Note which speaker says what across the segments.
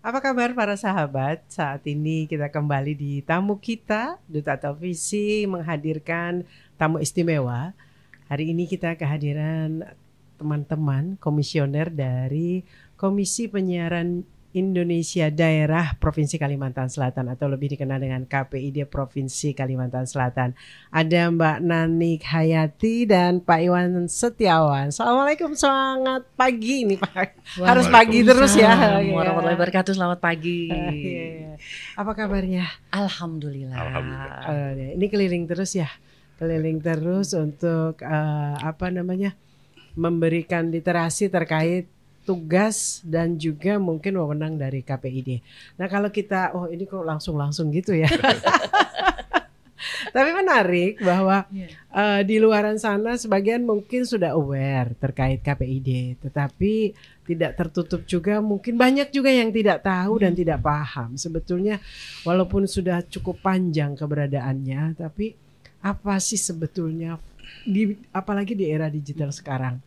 Speaker 1: Apa kabar para sahabat? Saat ini kita kembali di tamu kita, Duta Televisi menghadirkan tamu istimewa. Hari ini kita kehadiran teman-teman komisioner dari Komisi Penyiaran Indonesia Daerah Provinsi Kalimantan Selatan atau lebih dikenal dengan KPID Provinsi Kalimantan Selatan. Ada Mbak Nanik Hayati dan Pak Iwan Setiawan. Assalamualaikum, selamat pagi nih Pak. Harus pagi terus ya.
Speaker 2: Warahmatullahi wabarakatuh, selamat pagi.
Speaker 1: Apa kabarnya?
Speaker 2: Alhamdulillah.
Speaker 1: Ini keliling terus ya. Keliling terus untuk memberikan literasi terkait tugas dan juga mungkin wewenang dari KPID. Nah kalau kita, ini kok langsung gitu ya. Tapi menarik bahwa di luaran sana sebagian mungkin sudah aware terkait KPID, tetapi tidak tertutup juga, mungkin banyak juga yang tidak tahu dan tidak paham. Sebetulnya walaupun sudah cukup panjang keberadaannya, tapi apa sih sebetulnya, apalagi di era digital sekarang.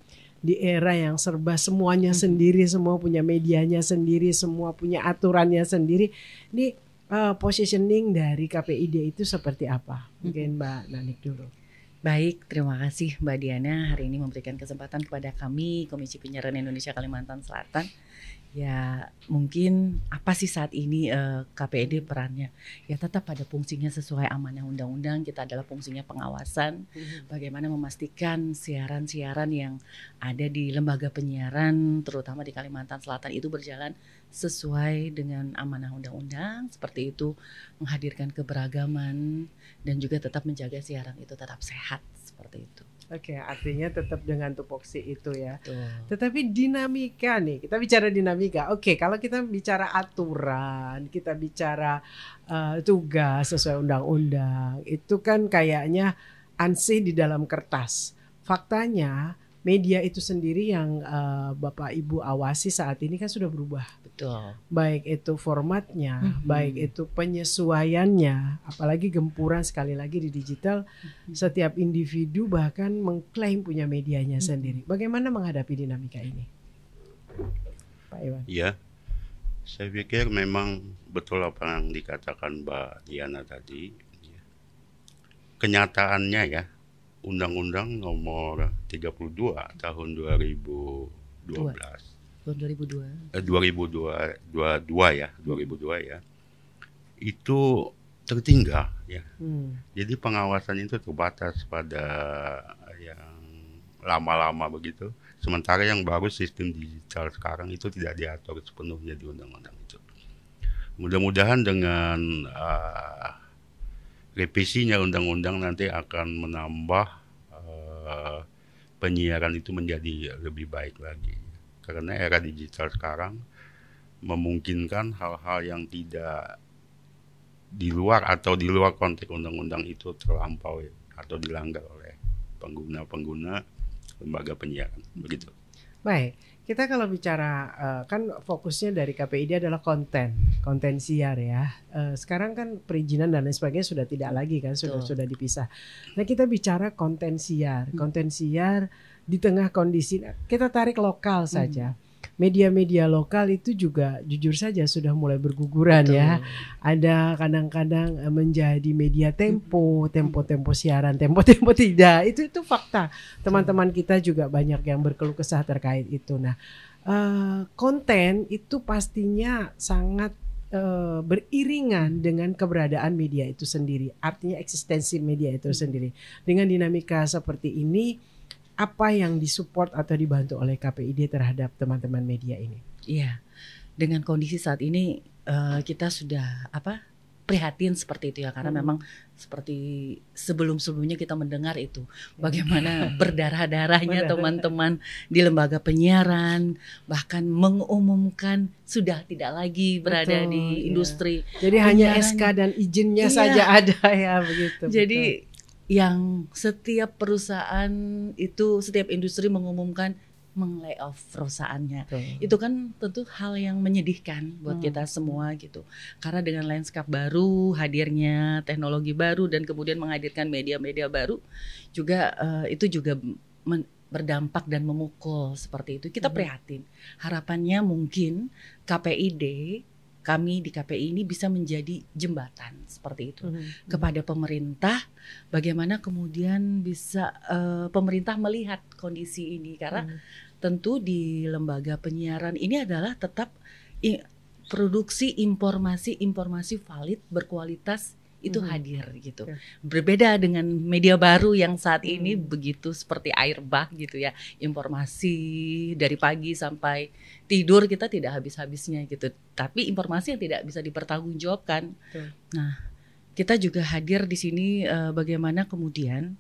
Speaker 1: Di era yang serba semuanya sendiri, semua punya medianya sendiri, semua punya aturannya sendiri. Ini positioning dari KPID itu seperti apa? Mungkin Mbak Nanik dulu.
Speaker 2: Baik, terima kasih Mbak Diana hari ini memberikan kesempatan kepada kami Komisi Penyiaran Indonesia Kalimantan Selatan. Ya mungkin apa sih saat ini KPID perannya? Ya tetap pada fungsinya sesuai amanah undang-undang. Kita adalah fungsinya pengawasan, bagaimana memastikan siaran-siaran yang ada di lembaga penyiaran terutama di Kalimantan Selatan itu berjalan sesuai dengan amanah undang-undang. Seperti itu, menghadirkan keberagaman dan juga tetap menjaga siaran itu tetap sehat seperti itu.
Speaker 1: Oke, artinya tetap dengan tupoksi itu ya.
Speaker 2: Betul.
Speaker 1: Tetapi dinamika nih, kita bicara dinamika. Oke, kalau kita bicara aturan, kita bicara tugas sesuai undang-undang, itu kan kayaknya ansih di dalam kertas. Faktanya media itu sendiri yang Bapak Ibu awasi saat ini kan sudah berubah.
Speaker 2: Betul.
Speaker 1: Baik itu formatnya, baik itu penyesuaiannya, apalagi gempuran sekali lagi di digital, setiap individu bahkan mengklaim punya medianya sendiri. Bagaimana menghadapi dinamika ini, Pak Iwan?
Speaker 3: Ya, saya pikir memang betul apa yang dikatakan Mbak Diana tadi. Kenyataannya ya, Undang-Undang Nomor 32 Tahun 2012. 2002 ya, itu tertinggal ya. Jadi pengawasan itu terbatas pada yang lama-lama begitu. Sementara yang baru sistem digital sekarang itu tidak diatur sepenuhnya di undang-undang itu. Mudah-mudahan dengan revisinya undang-undang nanti akan menambah penyiaran itu menjadi lebih baik lagi. Karena era digital sekarang memungkinkan hal-hal yang tidak di luar atau di luar konteks undang-undang itu terlampaui atau dilanggar oleh pengguna-pengguna lembaga penyiaran. Begitu.
Speaker 1: Baik, kita kalau bicara kan fokusnya dari KPID adalah konten siar ya. Sekarang kan perizinan dan lain sebagainya sudah tidak lagi kan, sudah dipisah. Nah kita bicara konten siar di tengah kondisi, kita tarik lokal saja. Media-media lokal itu juga jujur saja sudah mulai berguguran. Betul. Ya. Ada kadang-kadang menjadi media tempo siaran, tempo tidak. Itu fakta. Teman-teman kita juga banyak yang berkeluh kesah terkait itu. Nah, konten itu pastinya sangat beriringan dengan keberadaan media itu sendiri. Artinya eksistensi media itu sendiri. Dengan dinamika seperti ini, apa yang disupport atau dibantu oleh KPID terhadap teman-teman media ini?
Speaker 2: Iya, dengan kondisi saat ini kita sudah prihatin seperti itu ya, karena memang seperti sebelum-sebelumnya kita mendengar itu bagaimana berdarah-darahnya teman-teman di lembaga penyiaran, bahkan mengumumkan sudah tidak lagi berada di industri.
Speaker 1: Jadi hanya SK dan izinnya saja ada ya begitu.
Speaker 2: Jadi yang setiap perusahaan itu, setiap industri mengumumkan meng-layoff perusahaannya.
Speaker 1: Betul.
Speaker 2: Itu kan tentu hal yang menyedihkan buat kita semua gitu. Karena dengan landscape baru, hadirnya teknologi baru dan kemudian menghadirkan media-media baru juga itu juga berdampak dan memukul seperti itu. Kita prihatin. Harapannya mungkin KPID, kami di KPI ini bisa menjadi jembatan seperti itu kepada pemerintah. Bagaimana kemudian bisa pemerintah melihat kondisi ini, karena tentu di lembaga penyiaran ini adalah tetap produksi informasi valid berkualitas itu hadir gitu. Berbeda dengan media baru yang saat ini begitu seperti air bah gitu ya. Informasi dari pagi sampai tidur kita tidak habis-habisnya gitu. Tapi informasi yang tidak bisa dipertanggungjawabkan. Nah, kita juga hadir di sini bagaimana kemudian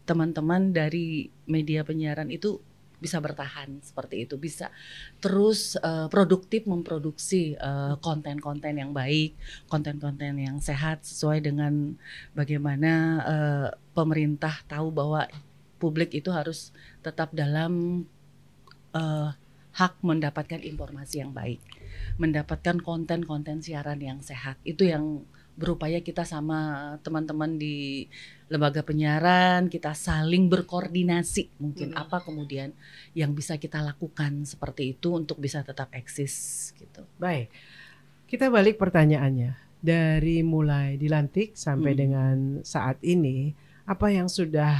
Speaker 2: teman-teman dari media penyiaran itu bisa bertahan seperti itu, bisa terus produktif memproduksi konten-konten yang baik, konten-konten yang sehat sesuai dengan bagaimana pemerintah tahu bahwa publik itu harus tetap dalam hak mendapatkan informasi yang baik, mendapatkan konten-konten siaran yang sehat. Itu yang berupaya kita sama teman-teman di lembaga penyiaran, kita saling berkoordinasi mungkin apa kemudian yang bisa kita lakukan seperti itu untuk bisa tetap eksis gitu.
Speaker 1: Baik, kita balik pertanyaannya. Dari mulai dilantik sampai dengan saat ini, apa yang sudah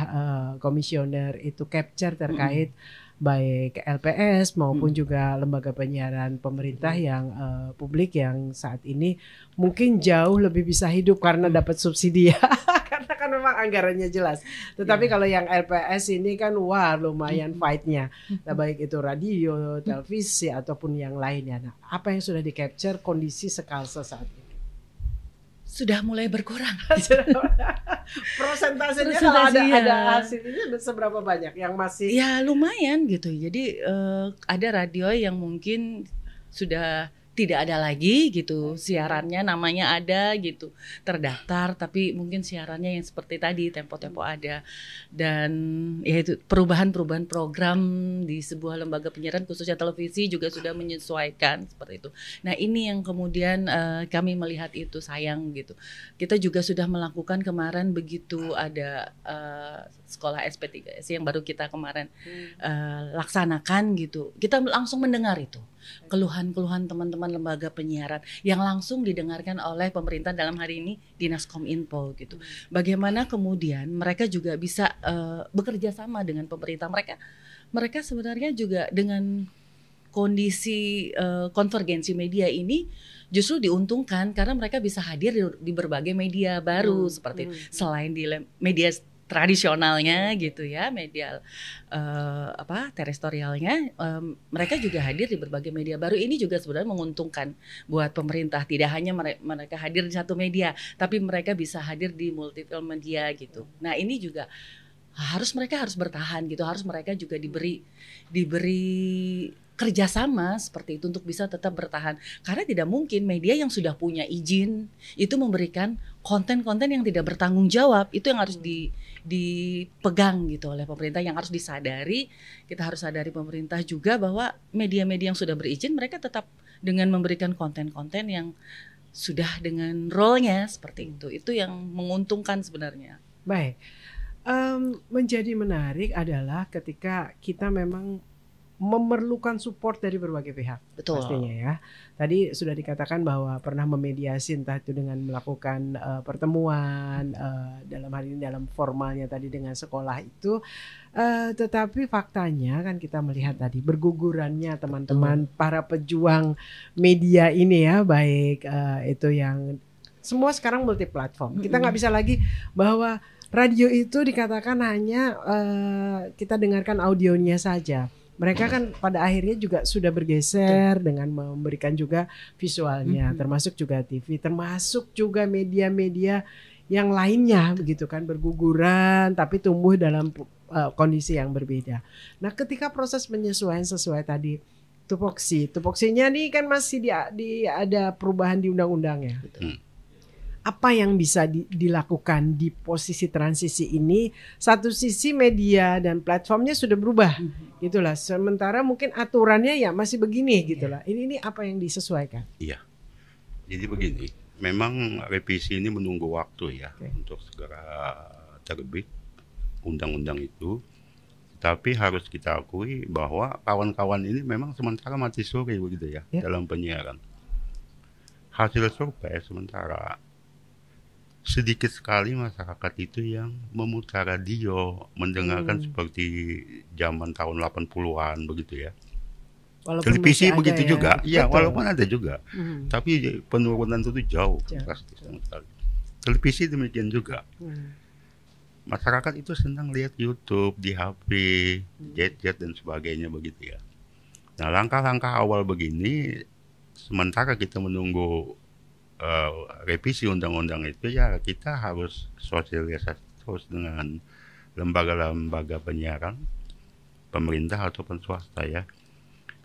Speaker 1: komisioner itu capture terkait baik LPS maupun juga lembaga penyiaran pemerintah yang publik yang saat ini mungkin jauh lebih bisa hidup karena dapat subsidi ya. Karena kan memang anggarannya jelas. Tetapi kalau yang LPS ini kan wah lumayan fight-nya. Nah, baik itu radio, televisi ataupun yang lainnya. Nah, apa yang sudah di-capture kondisi Sekalsa saat ini?
Speaker 2: Sudah mulai berkurang.
Speaker 1: Persentasenya kalau ada hasil ini seberapa banyak yang masih?
Speaker 2: Ya lumayan gitu. Jadi ada radio yang mungkin sudah tidak ada lagi gitu siarannya, namanya ada gitu terdaftar, tapi mungkin siarannya yang seperti tadi tempo-tempo ada, dan ya itu perubahan program di sebuah lembaga penyiaran khususnya televisi juga sudah menyesuaikan seperti itu. Nah ini yang kemudian kami melihat itu sayang gitu. Kita juga sudah melakukan kemarin begitu ada sekolah SP3S yang baru kita kemarin laksanakan gitu, kita langsung mendengar itu keluhan-keluhan teman-teman lembaga penyiaran yang langsung didengarkan oleh pemerintah, dalam hari ini Dinas Kominfo gitu. Bagaimana kemudian mereka juga bisa bekerja sama dengan pemerintah. Mereka sebenarnya juga dengan kondisi konvergensi media ini justru diuntungkan karena mereka bisa hadir di berbagai media baru seperti selain di media tradisionalnya gitu ya, media terestrialnya, mereka juga hadir di berbagai media baru. Ini juga sebenarnya menguntungkan buat pemerintah. Tidak hanya mereka hadir di satu media, tapi mereka bisa hadir di multiple media gitu. Nah ini juga mereka harus bertahan gitu, harus mereka juga diberi kerjasama seperti itu untuk bisa tetap bertahan, karena tidak mungkin media yang sudah punya izin itu memberikan konten-konten yang tidak bertanggung jawab. Itu yang harus dipegang gitu oleh pemerintah, yang harus disadari. Kita harus sadari pemerintah juga bahwa media-media yang sudah berizin mereka tetap dengan memberikan konten-konten yang sudah dengan role-nya seperti itu yang menguntungkan sebenarnya.
Speaker 1: Baik, menjadi menarik adalah ketika kita memang memerlukan support dari berbagai pihak.
Speaker 2: Betul.
Speaker 1: Pastinya ya. Tadi sudah dikatakan bahwa pernah memediasi, entah itu dengan melakukan pertemuan dalam hal ini dalam formalnya tadi dengan sekolah itu, tetapi faktanya kan kita melihat tadi bergugurannya teman-teman para pejuang media ini ya, baik itu yang semua sekarang multi platform. Kita nggak bisa lagi bahwa radio itu dikatakan hanya kita dengarkan audionya saja. Mereka kan pada akhirnya juga sudah bergeser dengan memberikan juga visualnya, termasuk juga TV, termasuk juga media-media yang lainnya begitu kan, berguguran tapi tumbuh dalam kondisi yang berbeda. Nah, ketika proses penyesuaian sesuai tadi tupoksinya nih kan masih ada perubahan di undang-undangnya. apa yang bisa dilakukan di posisi transisi ini. Satu sisi media dan platformnya sudah berubah, gitulah. Sementara mungkin aturannya ya masih begini, gitulah. Ini apa yang disesuaikan?
Speaker 3: Iya. Jadi begini, memang revisi ini menunggu waktu ya untuk segera terbit undang-undang itu. Tapi harus kita akui bahwa kawan-kawan ini memang sementara mati suri begitu ya dalam penyiaran. Hasil survei sementara sedikit sekali masyarakat itu yang memutar radio, mendengarkan seperti zaman tahun 80-an begitu ya. Walaupun televisi begitu ya, juga, ya walaupun ada juga, tapi penurunan itu jauh drastis sekali. Televisi demikian juga. Masyarakat itu senang lihat YouTube di HP, gadget dan sebagainya begitu ya. Nah, langkah-langkah awal begini, sementara kita menunggu revisi undang-undang itu ya kita harus sosialisasi terus dengan lembaga-lembaga penyiaran, pemerintah ataupun swasta ya,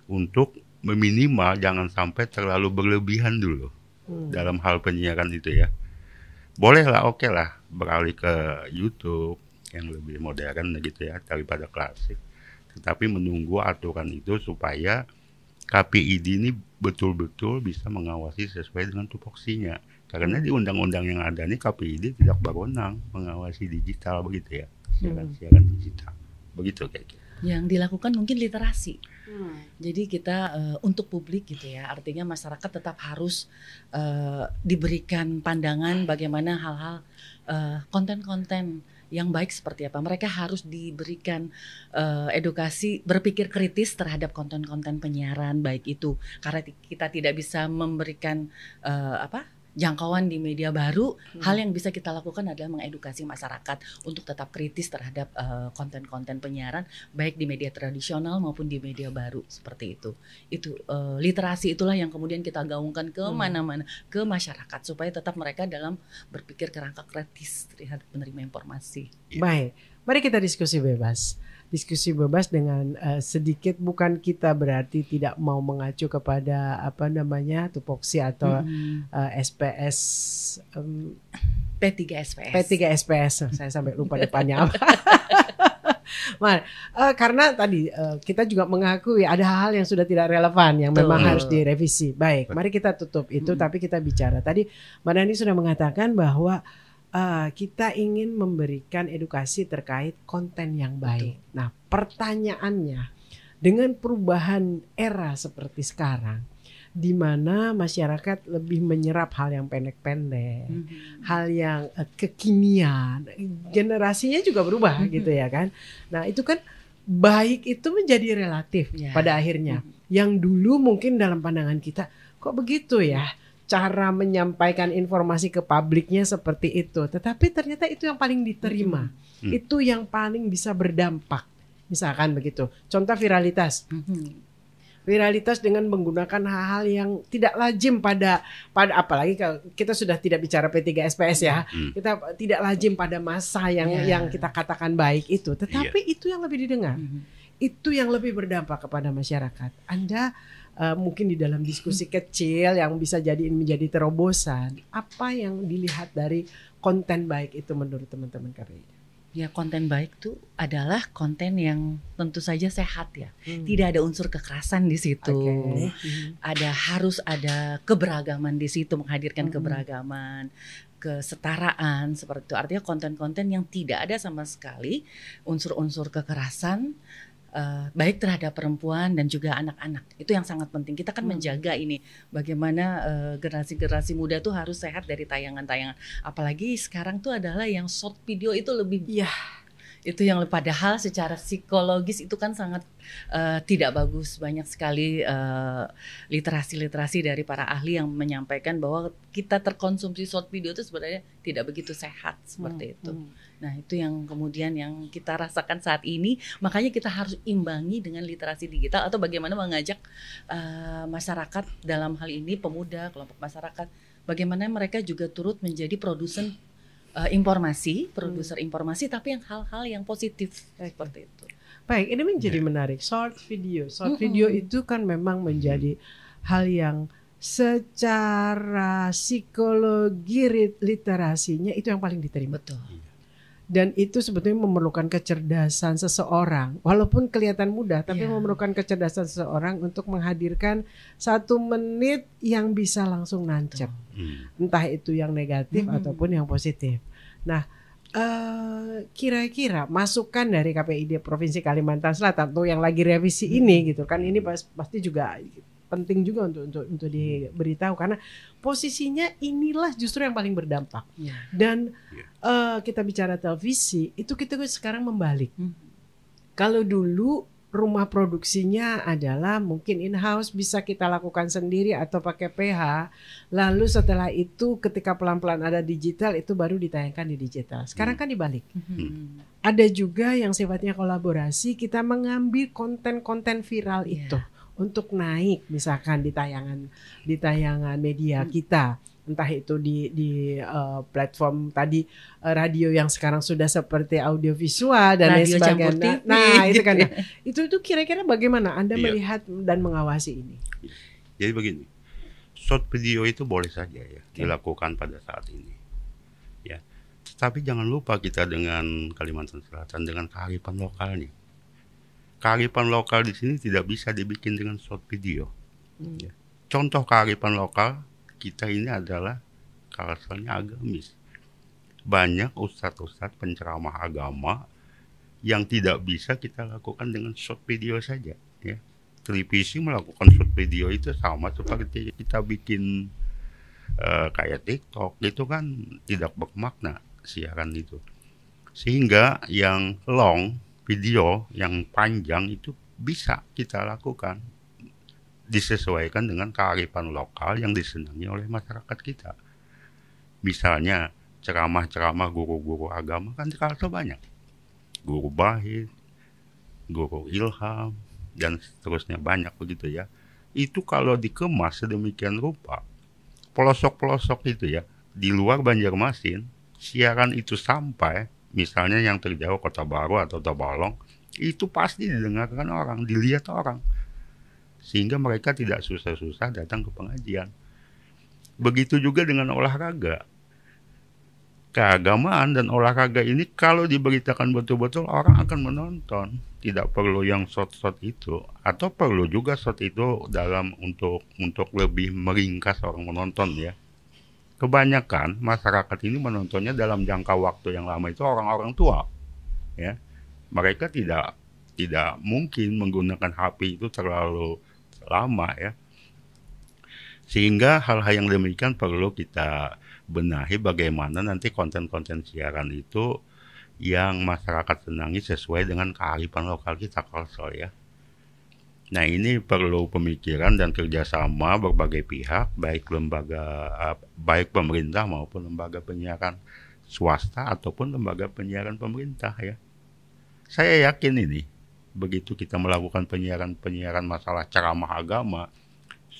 Speaker 3: untuk meminimal jangan sampai terlalu berlebihan dulu dalam hal penyiaran itu ya. Bolehlah, oke lah beralih ke YouTube yang lebih modern gitu ya daripada klasik. Tetapi menunggu aturan itu supaya KPID ini betul-betul bisa mengawasi sesuai dengan tupoksinya. Karena di undang-undang yang ada ini KPID tidak berwenang mengawasi digital begitu ya, siaran digital. Begitu kayak gitu.
Speaker 2: Yang dilakukan mungkin literasi. Jadi kita untuk publik gitu ya, artinya masyarakat tetap harus diberikan pandangan bagaimana hal-hal konten-konten yang baik seperti apa. Mereka harus diberikan edukasi berpikir kritis terhadap konten-konten penyiaran baik itu. Karena kita tidak bisa memberikan jangkauan di media baru, hal yang bisa kita lakukan adalah mengedukasi masyarakat untuk tetap kritis terhadap konten-konten penyiaran baik di media tradisional maupun di media baru seperti itu. Itu literasi itulah yang kemudian kita gaungkan ke mana-mana, ke masyarakat supaya tetap mereka dalam berpikir kerangka kritis terhadap menerima informasi.
Speaker 1: Baik, mari kita diskusi bebas. Diskusi bebas dengan sedikit, bukan kita berarti tidak mau mengacu kepada tupoksi atau SPS P3SPS. Saya sampai lupa depannya apa. Karena tadi kita juga mengakui ada hal-hal yang sudah tidak relevan yang memang harus direvisi. Baik, mari kita tutup itu, tapi kita bicara. Tadi Mbak Nani sudah mengatakan bahwa kita ingin memberikan edukasi terkait konten yang baik. Nah, pertanyaannya, dengan perubahan era seperti sekarang, di mana masyarakat lebih menyerap hal yang pendek-pendek, hal yang kekinian, generasinya juga berubah gitu ya kan. Nah, itu kan baik itu menjadi relatif pada akhirnya. Yang dulu mungkin dalam pandangan kita, kok begitu ya? Cara menyampaikan informasi ke publiknya seperti itu, tetapi ternyata itu yang paling diterima, itu yang paling bisa berdampak, misalkan begitu. Contoh viralitas, viralitas dengan menggunakan hal-hal yang tidak lazim pada apalagi kalau kita sudah tidak bicara P3SPS ya, kita tidak lazim pada masa yang kita katakan baik itu, tetapi itu yang lebih didengar, itu yang lebih berdampak kepada masyarakat. Anda mungkin di dalam diskusi kecil yang bisa menjadi terobosan, apa yang dilihat dari konten baik itu menurut teman-teman KPI?
Speaker 2: Ya, konten baik itu adalah konten yang tentu saja sehat ya. Tidak ada unsur kekerasan di situ. Harus ada keberagaman di situ, menghadirkan keberagaman, kesetaraan seperti itu. Artinya konten-konten yang tidak ada sama sekali unsur-unsur kekerasan, baik terhadap perempuan dan juga anak-anak. Itu yang sangat penting. Kita kan menjaga ini bagaimana generasi-generasi muda tuh harus sehat dari tayangan-tayangan. Apalagi sekarang tuh adalah yang short video itu lebih itu yang padahal secara psikologis itu kan sangat tidak bagus. Banyak sekali literasi-literasi dari para ahli yang menyampaikan bahwa kita terkonsumsi short video itu sebenarnya tidak begitu sehat seperti itu. Nah, itu yang kemudian yang kita rasakan saat ini. Makanya kita harus imbangi dengan literasi digital atau bagaimana mengajak masyarakat dalam hal ini pemuda, kelompok masyarakat, bagaimana mereka juga turut menjadi produsen produser informasi, tapi yang hal-hal yang positif seperti itu.
Speaker 1: Baik, ini menjadi menarik. Short video itu kan memang menjadi hal yang secara psikologi literasinya itu yang paling diterima.
Speaker 2: Betul.
Speaker 1: Dan itu sebetulnya memerlukan kecerdasan seseorang, walaupun kelihatan mudah, tapi memerlukan kecerdasan seseorang untuk menghadirkan 1 menit yang bisa langsung nancep, entah itu yang negatif ataupun yang positif. Nah, kira-kira masukan dari KPID Provinsi Kalimantan Selatan tuh yang lagi revisi ini gitu kan, ini pasti juga penting juga untuk diberitahu karena posisinya inilah justru yang paling berdampak. Dan kita bicara televisi itu kita sekarang membalik. Kalau dulu rumah produksinya adalah mungkin in-house, bisa kita lakukan sendiri atau pakai PH. Lalu setelah itu ketika pelan-pelan ada digital itu baru ditayangkan di digital. Sekarang kan dibalik. Ada juga yang sifatnya kolaborasi, kita mengambil konten-konten viral itu untuk naik misalkan di tayangan media kita, entah itu di platform tadi radio yang sekarang sudah seperti audiovisual dan lain sebagainya. Nah, itu kan itu kira-kira bagaimana Anda melihat dan mengawasi ini?
Speaker 3: Jadi begini, short video itu boleh saja ya dilakukan pada saat ini. Ya. Tapi jangan lupa kita dengan Kalimantan Selatan dengan kearifan lokalnya. Kearifan lokal di sini tidak bisa dibikin dengan short video. Ya. Contoh kearifan lokal kita ini adalah culture-nya agamis. Banyak ustadz-ustadz penceramah agama yang tidak bisa kita lakukan dengan short video saja. Ya. Televisi melakukan short video itu sama seperti kita bikin kayak TikTok, itu kan tidak bermakna siaran itu. Sehingga yang long video yang panjang itu bisa kita lakukan disesuaikan dengan kearifan lokal yang disenangi oleh masyarakat kita. Misalnya ceramah-ceramah guru-guru agama kan di Kalsel banyak. Guru Bahid, guru Ilham, dan seterusnya banyak begitu ya. Itu kalau dikemas sedemikian rupa, pelosok-pelosok itu ya, di luar Banjarmasin, siaran itu sampai misalnya yang terjauh Kota Baru atau Tabalong, itu pasti didengarkan orang, dilihat orang. Sehingga mereka tidak susah-susah datang ke pengajian. Begitu juga dengan olahraga. Keagamaan dan olahraga ini kalau diberitakan betul-betul orang akan menonton. Tidak perlu yang short-short itu. Atau perlu juga short itu dalam untuk lebih meringkas orang menonton ya. Kebanyakan masyarakat ini menontonnya dalam jangka waktu yang lama itu orang-orang tua, ya. Mereka tidak mungkin menggunakan HP itu terlalu lama ya. Sehingga hal-hal yang demikian perlu kita benahi bagaimana nanti konten-konten siaran itu yang masyarakat senangi sesuai dengan kearifan lokal kita Kalsel ya. Nah ini perlu pemikiran dan kerjasama berbagai pihak, baik pemerintah maupun lembaga penyiaran swasta ataupun lembaga penyiaran pemerintah ya. Saya yakin ini begitu kita melakukan penyiaran masalah ceramah agama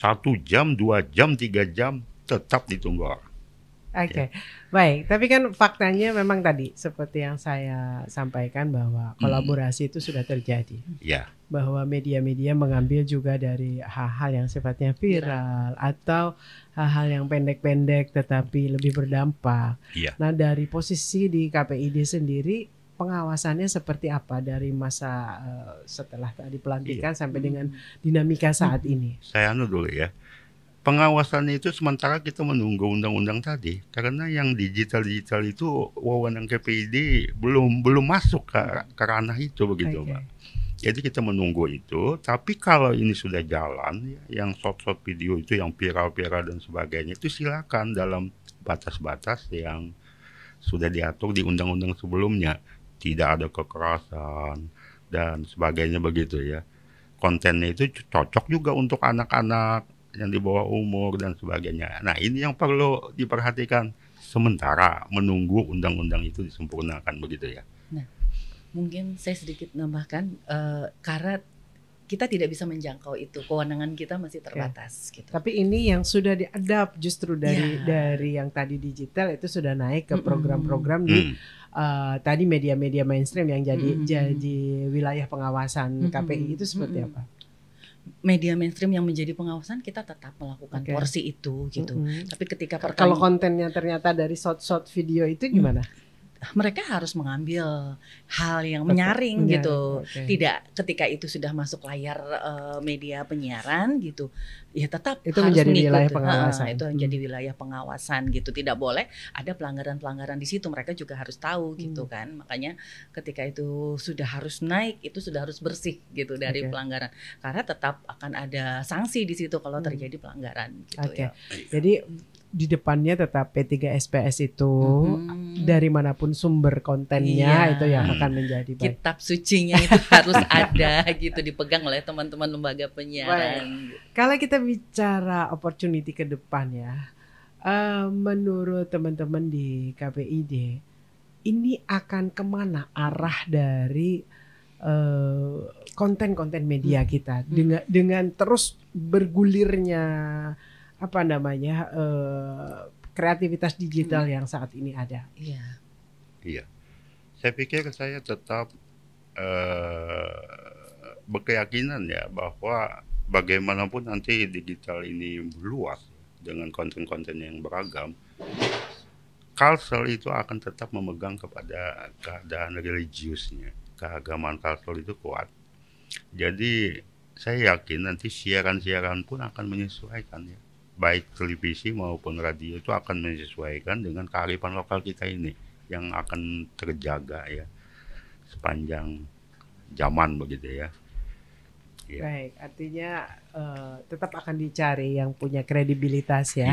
Speaker 3: 1 jam, 2 jam, 3 jam tetap ditunggu orang.
Speaker 1: Oke, baik. Tapi kan faktanya memang tadi seperti yang saya sampaikan bahwa kolaborasi itu sudah terjadi.
Speaker 3: Ya.
Speaker 1: Bahwa media-media mengambil juga dari hal-hal yang sifatnya viral atau hal-hal yang pendek-pendek tetapi lebih berdampak.
Speaker 3: Ya.
Speaker 1: Nah, dari posisi di KPID sendiri pengawasannya seperti apa dari masa setelah tadi pelantikan sampai dengan dinamika saat ini? Saya
Speaker 3: dulu ya. Pengawasan itu sementara kita menunggu undang-undang tadi karena yang digital itu wewenang KPID belum masuk ke ranah itu begitu Mbak. Jadi kita menunggu itu, tapi kalau ini sudah jalan yang short video itu yang viral dan sebagainya itu silakan dalam batas-batas yang sudah diatur di undang-undang sebelumnya, tidak ada kekerasan dan sebagainya begitu ya. Kontennya itu cocok juga untuk anak-anak yang di bawah umur dan sebagainya. Nah ini yang perlu diperhatikan sementara menunggu undang-undang itu disempurnakan begitu ya.
Speaker 2: Nah mungkin saya sedikit nambahkan karena kita tidak bisa menjangkau itu, kewenangan kita masih terbatas gitu.
Speaker 1: Tapi ini yang sudah diadapt justru dari yang tadi digital itu sudah naik ke program-program di tadi media-media mainstream yang jadi wilayah pengawasan KPI itu seperti apa?
Speaker 2: media mainstream yang menjadi pengawasan kita tetap melakukan porsi itu gitu. Tapi ketika
Speaker 1: kalau kontennya ternyata dari short video itu gimana?
Speaker 2: Mereka harus mengambil hal yang menyaring gitu. Tidak ketika itu sudah masuk layar media penyiaran gitu, ya tetap
Speaker 1: itu
Speaker 2: harus
Speaker 1: menjadi
Speaker 2: mengikuti.
Speaker 1: wilayah pengawasan.
Speaker 2: Itu menjadi wilayah pengawasan gitu. Tidak boleh ada pelanggaran-pelanggaran di situ. Mereka juga harus tahu gitu kan. Makanya ketika itu sudah harus naik, itu sudah harus bersih gitu dari pelanggaran. Karena tetap akan ada sanksi di situ kalau terjadi pelanggaran gitu ya.
Speaker 1: Jadi di depannya tetap P3SPS itu dari manapun sumber kontennya itu yang akan menjadi baik.
Speaker 2: Kitab sucinya itu harus ada gitu, dipegang oleh teman-teman lembaga penyiaran.
Speaker 1: Kalau kita bicara opportunity ke depan ya, menurut teman-teman di KPID ini akan kemana arah dari konten-konten media kita dengan terus bergulirnya kreativitas digital yang saat ini ada.
Speaker 3: Iya. Saya pikir saya tetap berkeyakinan ya bahwa bagaimanapun nanti digital ini meluas dengan konten-konten yang beragam, Kalsel itu akan tetap memegang kepada keadaan religiusnya. Keagamaan Kalsel itu kuat. Jadi saya yakin nanti siaran-siaran pun akan menyesuaikan ya. Baik televisi maupun radio itu akan menyesuaikan dengan kearifan lokal kita ini yang akan terjaga ya sepanjang zaman begitu ya.
Speaker 1: Baik, artinya tetap akan dicari yang punya kredibilitas ya.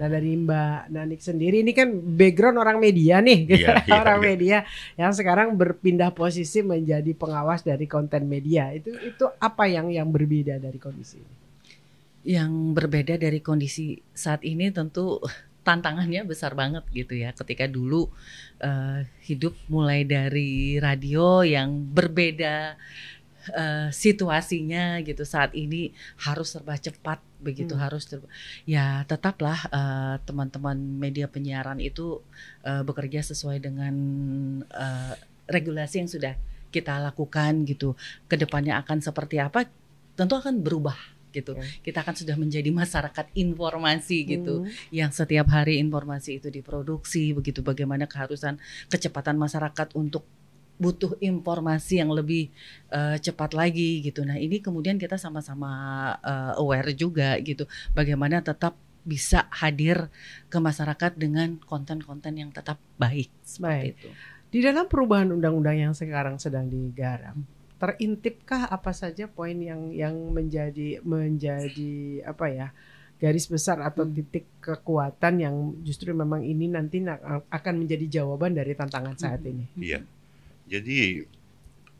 Speaker 1: Nah dari Mbak Nanik sendiri ini kan background orang media nih, orang media yang sekarang berpindah posisi menjadi pengawas dari konten media. Itu apa yang berbeda dari kondisi ini?
Speaker 2: Yang berbeda dari kondisi saat ini tentu tantangannya besar banget gitu ya. Ketika dulu hidup mulai dari radio yang berbeda situasinya gitu, saat ini harus serba cepat begitu, ya tetaplah teman-teman media penyiaran itu bekerja sesuai dengan regulasi yang sudah kita lakukan gitu. Kedepannya akan seperti apa tentu akan berubah gitu. Kita akan sudah menjadi masyarakat informasi gitu, yang setiap hari informasi itu diproduksi begitu. Bagaimana keharusan kecepatan masyarakat untuk butuh informasi yang lebih cepat lagi gitu. Nah ini kemudian kita sama-sama aware juga gitu, bagaimana tetap bisa hadir ke masyarakat dengan konten-konten yang tetap baik seperti itu.
Speaker 1: Di dalam perubahan undang-undang yang sekarang sedang digarap, terintipkah apa saja poin yang menjadi garis besar atau titik kekuatan yang justru memang ini nanti akan menjadi jawaban dari tantangan saat ini?
Speaker 3: Iya. Jadi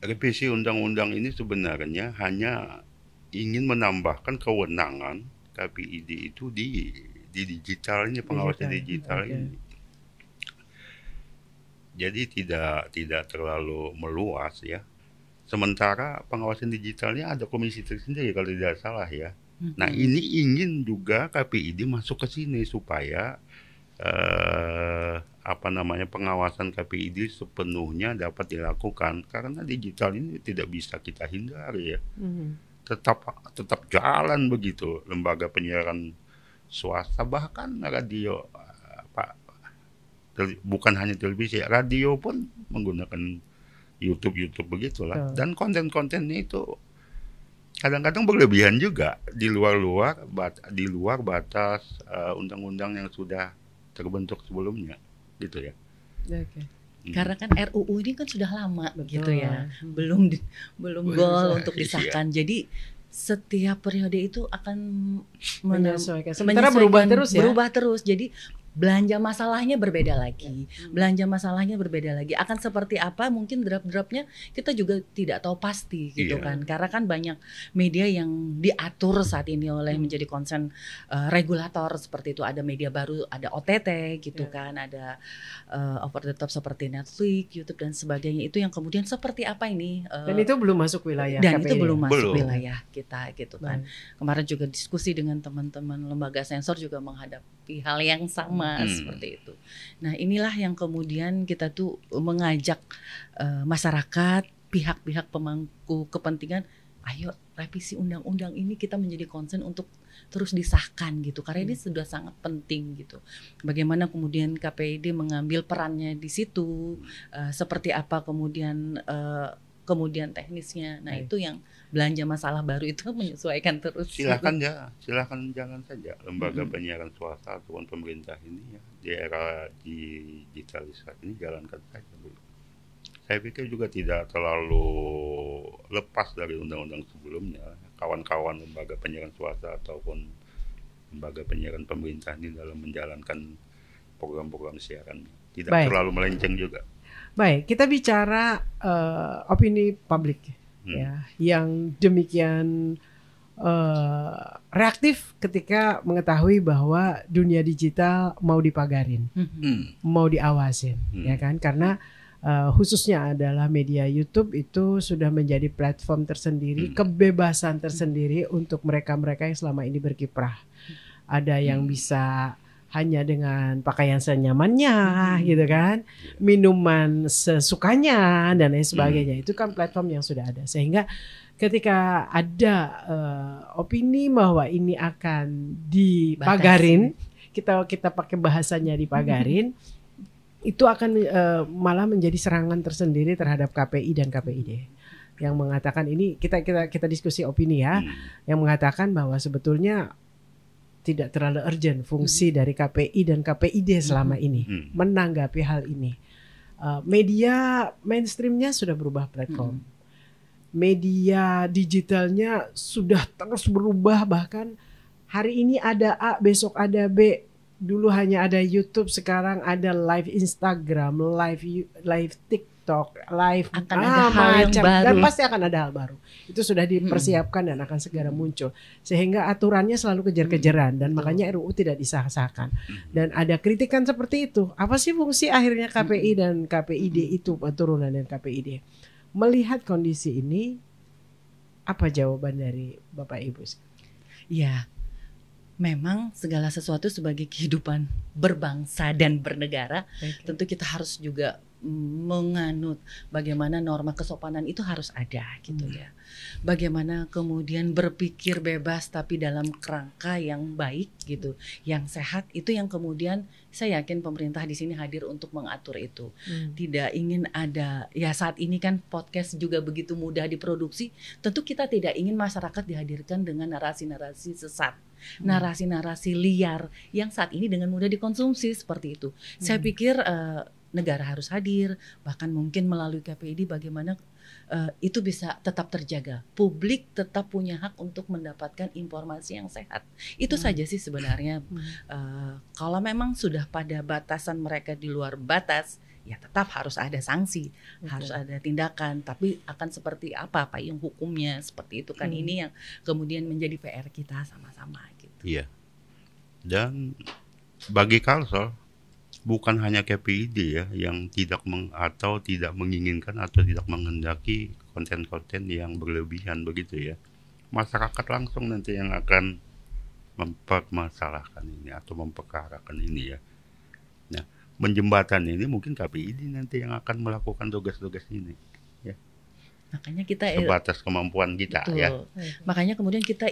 Speaker 3: revisi undang-undang ini sebenarnya hanya ingin menambahkan kewenangan KPID itu di digital ini, pengawasan digital ini. Jadi tidak terlalu meluas ya. Sementara pengawasan digitalnya ada komisi tersendiri kalau tidak salah ya. Nah ini ingin juga KPID masuk ke sini supaya pengawasan KPID sepenuhnya dapat dilakukan, karena digital ini tidak bisa kita hindari ya. Tetap jalan begitu lembaga penyiaran swasta, bahkan radio bukan hanya televisi, radio pun menggunakan YouTube begitulah. Dan konten-kontennya itu kadang-kadang berlebihan juga di luar batas undang-undang yang sudah terbentuk sebelumnya gitu ya.
Speaker 2: Karena kan RUU ini kan sudah lama gitu ya, belum goal untuk disahkan. Jadi setiap periode itu akan
Speaker 1: menyesuaikan. Sementara berubah terus ya.
Speaker 2: Berubah terus. Jadi belanja masalahnya berbeda lagi. Akan seperti apa mungkin draft-draftnya kita juga tidak tahu pasti gitu kan. Karena kan banyak media yang diatur saat ini oleh menjadi concern regulator seperti itu. Ada media baru, ada OTT gitu kan, ada over the top seperti Netflix, YouTube dan sebagainya. Itu yang kemudian seperti apa ini?
Speaker 1: Dan itu belum masuk wilayah
Speaker 2: dan KPI. Itu belum masuk wilayah kita gitu kan. Kemarin juga diskusi dengan teman-teman lembaga sensor juga menghadapi hal yang sama. Seperti itu. Nah inilah yang kemudian kita tuh mengajak masyarakat, pihak-pihak pemangku kepentingan, ayo revisi undang-undang ini kita menjadi concern untuk terus disahkan gitu, karena ini sudah sangat penting gitu. Bagaimana kemudian KPID mengambil perannya di situ, seperti apa kemudian teknisnya. Nah itu yang belanja masalah baru itu menyesuaikan terus.
Speaker 3: Silakan jalan saja lembaga penyiaran swasta ataupun pemerintah ini ya, di era digitalisasi ini jalankan saja. Saya pikir juga tidak terlalu lepas dari undang-undang sebelumnya. Kawan-kawan lembaga penyiaran swasta ataupun lembaga penyiaran pemerintah ini dalam menjalankan program-program siaran tidak terlalu melenceng juga.
Speaker 1: Baik, kita bicara opini publik ya, yang demikian reaktif ketika mengetahui bahwa dunia digital mau dipagarin, mau diawasin, ya kan? Karena khususnya adalah media YouTube itu sudah menjadi platform tersendiri, kebebasan tersendiri untuk mereka-mereka yang selama ini berkiprah. Ada yang bisa hanya dengan pakaian senyamannya gitu kan, minuman sesukanya dan lain sebagainya. Itu kan platform yang sudah ada. Sehingga ketika ada opini bahwa ini akan dipagarin, kita pakai bahasanya dipagarin, itu akan malah menjadi serangan tersendiri terhadap KPI dan KPID yang mengatakan ini, kita diskusi opini ya, yang mengatakan bahwa sebetulnya tidak terlalu urgent fungsi dari KPI dan KPID selama ini menanggapi hal ini. Media mainstreamnya sudah berubah platform, media digitalnya sudah terus berubah, bahkan hari ini ada A, besok ada B. Dulu hanya ada YouTube, sekarang ada live Instagram, live TikTok, live
Speaker 2: akan ada hal yang baru.
Speaker 1: Dan pasti akan ada hal baru. Itu sudah dipersiapkan dan akan segera muncul. Sehingga aturannya selalu kejar-kejaran dan makanya RUU tidak disah-sahkan. Dan ada kritikan seperti itu. Apa sih fungsi akhirnya KPI dan KPID itu, turunan dan KPID? Melihat kondisi ini, apa jawaban dari Bapak Ibu?
Speaker 2: Ya, memang segala sesuatu sebagai kehidupan berbangsa dan bernegara, tentu kita harus juga menganut bagaimana norma kesopanan itu harus ada gitu ya. Bagaimana kemudian berpikir bebas tapi dalam kerangka yang baik gitu, yang sehat, itu yang kemudian saya yakin pemerintah di sini hadir untuk mengatur itu. Tidak ingin ada, ya saat ini kan podcast juga begitu mudah diproduksi, tentu kita tidak ingin masyarakat dihadirkan dengan narasi-narasi sesat, narasi-narasi liar yang saat ini dengan mudah dikonsumsi seperti itu. Saya pikir negara harus hadir, bahkan mungkin melalui KPID bagaimana itu bisa tetap terjaga. Publik tetap punya hak untuk mendapatkan informasi yang sehat. Itu saja sih sebenarnya. Kalau memang sudah pada batasan mereka di luar batas, ya tetap harus ada sanksi, harus ada tindakan. Tapi akan seperti apa payung hukumnya seperti itu kan, ini yang kemudian menjadi PR kita sama-sama gitu.
Speaker 3: Iya. Dan bagi Kalsel, bukan hanya KPID ya yang tidak menginginkan atau tidak menghendaki konten-konten yang berlebihan begitu ya. Masyarakat langsung nanti yang akan mempermasalahkan ini atau memperkarakan ini ya. Nah, menjembatani ini mungkin KPID nanti yang akan melakukan tugas-tugas ini. Ya.
Speaker 2: Makanya kita
Speaker 3: sebatas kemampuan kita ya.
Speaker 2: Makanya kemudian kita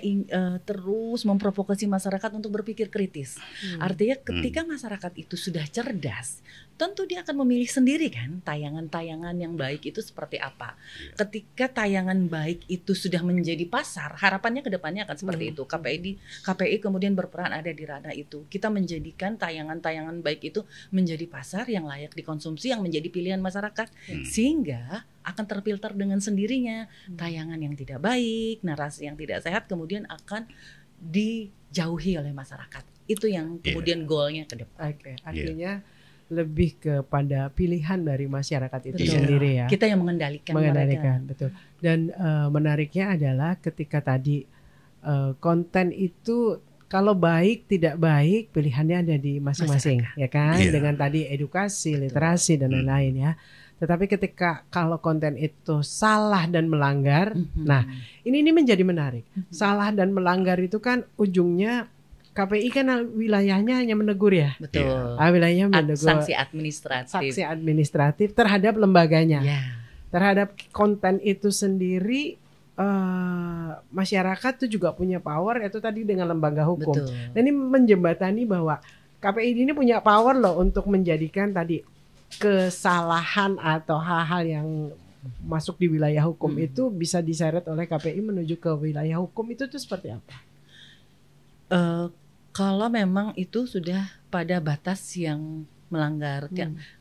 Speaker 2: terus memprovokasi masyarakat untuk berpikir kritis. Artinya ketika masyarakat itu sudah cerdas, tentu dia akan memilih sendiri kan tayangan-tayangan yang baik itu seperti apa. Ketika tayangan baik itu sudah menjadi pasar, harapannya ke depannya akan seperti itu. KPI kemudian berperan ada di ranah itu. Kita menjadikan tayangan-tayangan baik itu menjadi pasar yang layak dikonsumsi, yang menjadi pilihan masyarakat. Sehingga akan terfilter dengan sendirinya tayangan yang tidak baik, narasi yang tidak sehat kemudian akan dijauhi oleh masyarakat. Itu yang kemudian goalnya ke depan.
Speaker 1: Artinya lebih kepada pilihan dari masyarakat itu sendiri ya.
Speaker 2: Kita yang mengendalikan mereka.
Speaker 1: Betul. Dan menariknya adalah ketika tadi konten itu kalau baik tidak baik pilihannya ada di masing-masing ya kan, dengan tadi edukasi, literasi dan lain-lain ya. Tetapi ketika kalau konten itu salah dan melanggar, nah ini menjadi menarik. Salah dan melanggar itu kan ujungnya KPI kan wilayahnya hanya menegur ya.
Speaker 2: Betul.
Speaker 1: Wilayahnya menegur.
Speaker 2: Sanksi administratif.
Speaker 1: Sanksi administratif terhadap lembaganya. Terhadap konten itu sendiri masyarakat tuh juga punya power itu tadi dengan lembaga hukum.
Speaker 2: Betul.
Speaker 1: Dan ini menjembatani bahwa KPID ini punya power loh untuk menjadikan tadi kesalahan atau hal-hal yang masuk di wilayah hukum itu bisa diseret oleh KPI menuju ke wilayah hukum itu tuh seperti apa?
Speaker 2: Kalau memang itu sudah pada batas yang melanggar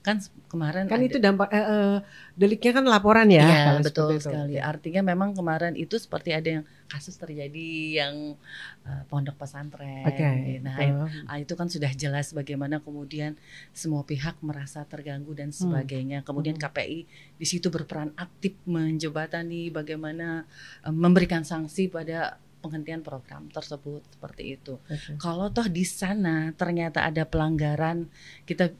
Speaker 2: kan kemarin
Speaker 1: kan ada, itu dampak deliknya kan laporan ya.
Speaker 2: Iya betul sekali. Artinya memang kemarin itu seperti ada yang kasus terjadi yang pondok pesantren. Nah itu kan sudah jelas bagaimana kemudian semua pihak merasa terganggu dan sebagainya. Kemudian KPI di situ berperan aktif menjembatani bagaimana memberikan sanksi pada penghentian program tersebut seperti itu. Kalau toh di sana ternyata ada pelanggaran, kita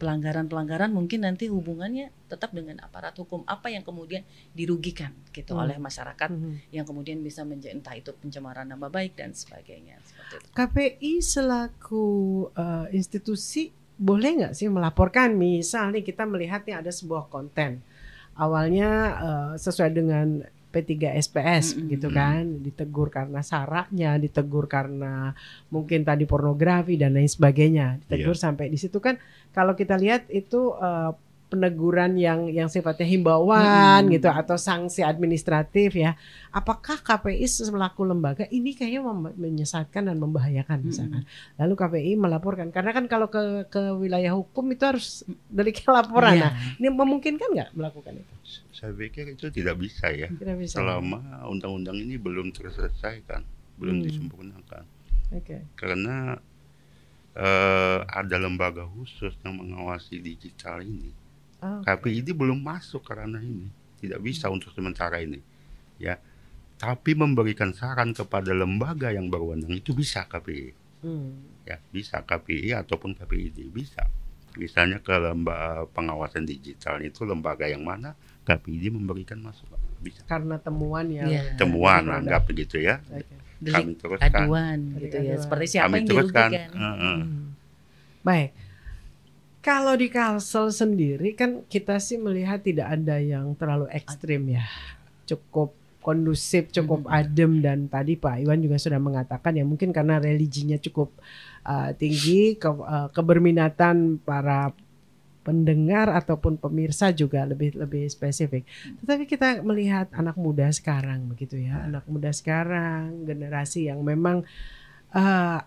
Speaker 2: pelanggaran mungkin nanti hubungannya tetap dengan aparat hukum, apa yang kemudian dirugikan gitu oleh masyarakat yang kemudian bisa entah itu pencemaran nama baik dan sebagainya seperti itu.
Speaker 1: KPI selaku institusi boleh nggak sih melaporkan misalnya kita melihatnya ada sebuah konten awalnya sesuai dengan P3 SPS gitu kan, ditegur karena saraknya, ditegur karena mungkin tadi pornografi dan lain sebagainya, ditegur sampai di situ kan. Kalau kita lihat itu peneguran yang sifatnya himbauan gitu atau sanksi administratif ya. Apakah KPI selaku lembaga ini kayaknya menyesatkan dan membahayakan misalkan. Lalu KPI melaporkan karena kan kalau ke wilayah hukum itu harus deliknya laporan. Nah, ini memungkinkan nggak melakukan itu?
Speaker 3: Saya pikir itu tidak bisa ya. Tidak bisa. Selama undang-undang ini belum terselesaikan, belum disempurnakan. Karena ada lembaga khusus yang mengawasi digital ini. KPI ini belum masuk ke ranah ini, tidak bisa untuk sementara ini, ya. Tapi memberikan saran kepada lembaga yang berwenang itu bisa KPI, ya bisa KPI ataupun KPID bisa. Misalnya ke lembaga pengawasan digital itu lembaga yang mana KPID memberikan masukan bisa.
Speaker 1: Karena temuan ya.
Speaker 3: Temuan anggap begitu ya. Kami teruskan.
Speaker 2: Aduan gitu ya. Seperti siapa yang dirugikan.
Speaker 1: Baik. Kalau di Kalsel sendiri kan kita sih melihat tidak ada yang terlalu ekstrim ya. Cukup kondusif, cukup adem dan tadi Pak Iwan juga sudah mengatakan ya mungkin karena religinya cukup tinggi, keberminatan para pendengar ataupun pemirsa juga lebih spesifik. Tetapi kita melihat anak muda sekarang begitu ya. Anak muda sekarang generasi yang memang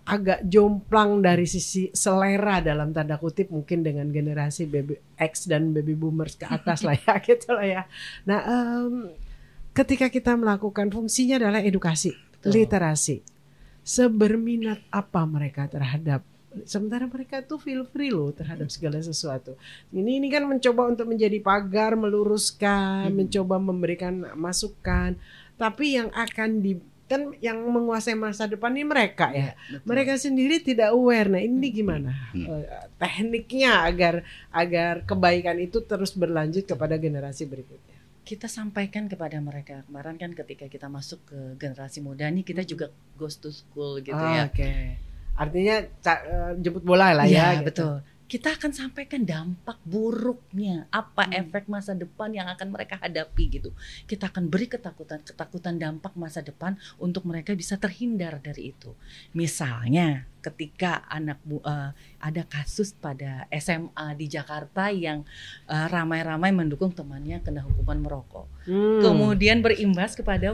Speaker 1: agak jomplang dari sisi selera dalam tanda kutip mungkin dengan generasi baby X dan baby boomers ke atas lah ya gitu lah ya. Nah ketika kita melakukan fungsinya adalah edukasi, literasi. Seberminat apa mereka terhadap sementara mereka tuh feel free loh terhadap segala sesuatu. Ini kan mencoba untuk menjadi pagar, meluruskan, mencoba memberikan masukan. Tapi yang akan kan yang menguasai masa depan ini mereka ya. Mereka sendiri tidak aware. Nah ini gimana tekniknya agar kebaikan itu terus berlanjut kepada generasi berikutnya?
Speaker 2: Kita sampaikan kepada mereka. Kemarin kan ketika kita masuk ke generasi muda nih kita juga goes to school gitu ya.
Speaker 1: Artinya jemput bola lah ya.
Speaker 2: Gitu. Betul. Kita akan sampaikan dampak buruknya, apa efek masa depan yang akan mereka hadapi gitu. Kita akan beri ketakutan dampak masa depan untuk mereka bisa terhindar dari itu. Misalnya ketika ada kasus pada SMA di Jakarta yang ramai-ramai mendukung temannya kena hukuman merokok. Kemudian berimbas kepada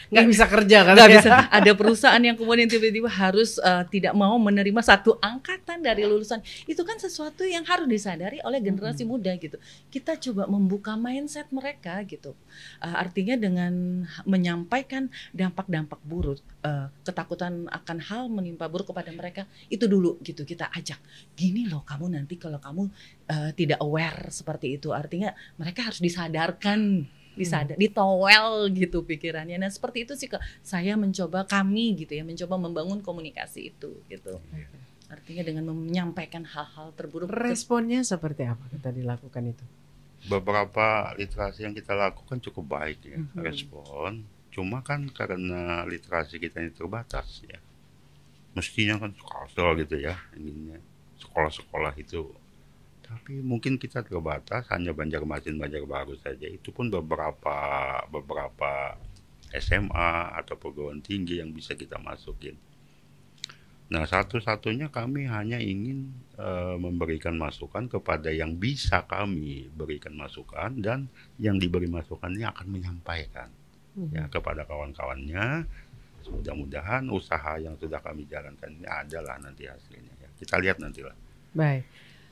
Speaker 1: nggak bisa kerja kan?
Speaker 2: Nggak bisa. Ada perusahaan yang kemudian tiba-tiba harus tidak mau menerima satu angkatan dari lulusan. Itu kan sesuatu yang harus disadari oleh generasi muda gitu. Kita coba membuka mindset mereka gitu. Artinya dengan menyampaikan dampak-dampak buruk, ketakutan akan hal menimpa buruk kepada mereka itu dulu gitu kita ajak. Gini loh kamu nanti kalau kamu tidak aware seperti itu, artinya mereka harus disadarkan, ditowel gitu pikirannya. Nah seperti itu sih saya mencoba kami gitu ya mencoba membangun komunikasi itu gitu. Artinya dengan menyampaikan hal-hal terburuk.
Speaker 1: Responnya seperti apa kita dilakukan itu?
Speaker 3: Beberapa literasi yang kita lakukan cukup baik ya respon. Cuma kan karena literasi kita ini terbatas ya. Mestinya kan sekolah gitu ya, inginnya sekolah-sekolah itu. Tapi mungkin kita terbatas hanya Banjarmasin, Banjarbaru saja. Itu pun beberapa SMA atau perguruan tinggi yang bisa kita masukin. Nah, satu-satunya kami hanya ingin memberikan masukan kepada yang bisa kami berikan masukan, dan yang diberi masukan ini akan menyampaikan ya kepada kawan-kawannya. Mudah-mudahan usaha yang sudah kami jalankan ini adalah nanti hasilnya ya. Kita lihat nantilah.
Speaker 1: Baik.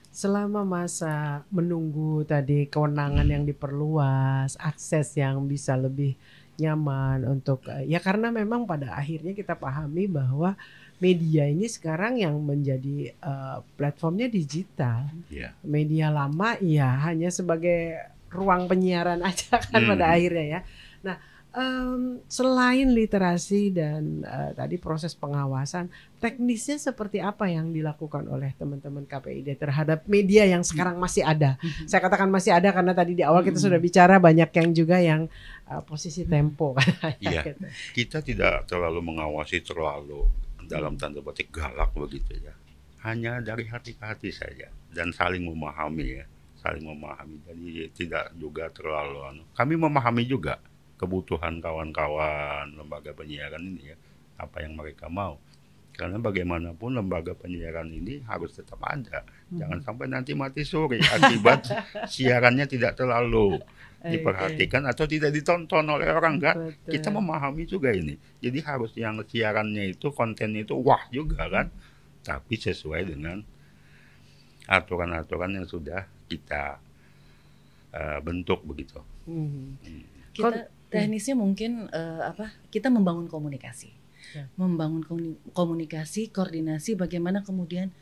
Speaker 1: Selama masa menunggu tadi kewenangan yang diperluas, akses yang bisa lebih nyaman untuk ya, karena memang pada akhirnya kita pahami bahwa media ini sekarang yang menjadi platformnya digital.
Speaker 3: Yeah.
Speaker 1: Media lama ya hanya sebagai ruang penyiaran aja kan pada akhirnya ya. Nah, selain literasi dan tadi proses pengawasan, teknisnya seperti apa yang dilakukan oleh teman-teman KPID terhadap media yang sekarang masih ada? Saya katakan masih ada karena tadi di awal kita sudah bicara banyak yang juga yang posisi tempo.
Speaker 3: Iya,
Speaker 1: gitu.
Speaker 3: kita tidak terlalu mengawasi terlalu dalam tanda petik galak begitu ya. Hanya dari hati ke hati saja dan saling memahami ya, saling memahami. Jadi tidak juga terlalu kami memahami juga kebutuhan kawan-kawan lembaga penyiaran ini ya, apa yang mereka mau. Karena bagaimanapun lembaga penyiaran ini harus tetap ada. Jangan sampai nanti mati suri akibat siarannya tidak terlalu diperhatikan atau tidak ditonton oleh orang, enggak.
Speaker 1: Betul.
Speaker 3: Kita memahami juga ini. Jadi harus yang siarannya itu, kontennya itu wah juga kan, tapi sesuai dengan aturan-aturan yang sudah kita bentuk begitu.
Speaker 2: Kita teknisnya mungkin kita membangun komunikasi, membangun komunikasi, koordinasi, bagaimana kemudian